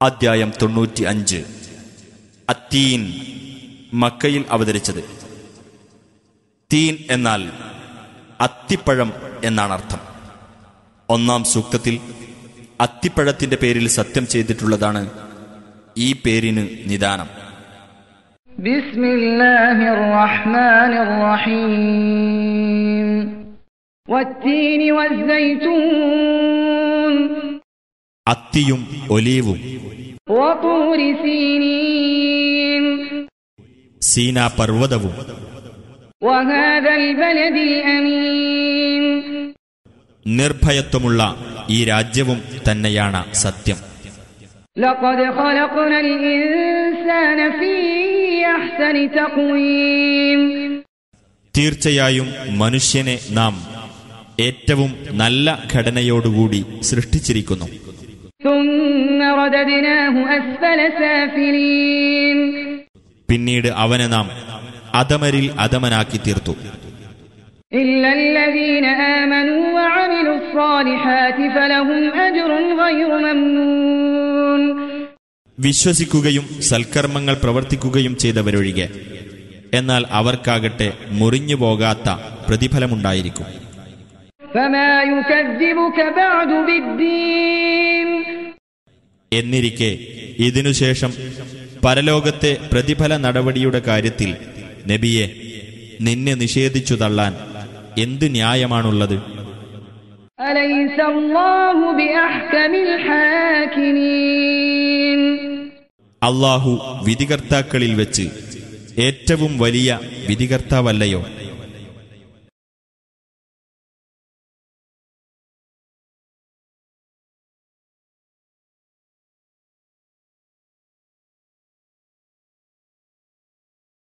അദ്ധ്യായം 95. അത്തീൻ, മക്കയിൽ അവതരിച്ചത്. തീൻ എന്നാൽ അത്തിപ്പഴം എന്നാണ് അർത്ഥം. ഒന്നാം സൂക്തത്തിൽ അത്തിപ്പഴത്തിന്റെ പേരിൽ സത്യം ചെയ്തിട്ടുള്ളതാണ് ഈ പേരിന് നിദാനം. ബിസ്മില്ലാഹിർ റഹ്മാനിർ റഹീം. വത്തീനി വസ്സൈതൂൻ, അത്തിയും ഒലീവും, വതൂരി സീനീൻ, സീനാ പർവ്വതവും, വഹാദൽ ബലദിൽ അമീൻ, നിർഭയത്വമുള്ള ഈ രാജ്യവും തന്നെയാണ് സത്യം. ലഖദ് ഖലഖ്നൽ ഇൻസാന ഫീ അഹ്സനി തഖ്വീം, തീർച്ചയായും മനുഷ്യനെ നാം ഏറ്റവും നല്ല ഘടനയോടുകൂടി സൃഷ്ടിച്ചിരിക്കുന്നു. ثم رددناه أسفل سافلين, പിന്നീട് അവനെ നാം അധമരിൽ അധമനാക്കി തീർത്തു. إلا الذين آمنوا وعملوا الصالحات فلهم أجر غير ممنون, വിശ്വസിക്കുകയും സൽക്കർമ്മങ്ങൾ പ്രവർത്തിക്കുകയും ചെയ്തവരൊഴികെ, എന്നാൽ അവർക്കാകട്ടെ മുറിഞ്ഞു പോകാത്ത പ്രതിഫലമുണ്ടായിരിക്കും. فما يكذبك بعد بالدين, എന്നിരിക്കെ ഇതിനുശേഷം പരലോകത്തെ പ്രതിഫല നടപടിയുടെ കാര്യത്തിൽ നബിയെ, നിന്നെ നിഷേധിച്ചു തള്ളാൻ എന്ത് ന്യായമാണുള്ളത്? أليس الله بأحكم الحاكمين, അല്ലാഹു വിധികർത്താക്കളിൽ വെച്ച് ഏറ്റവും വലിയ വിധികർത്താവല്ലയോ?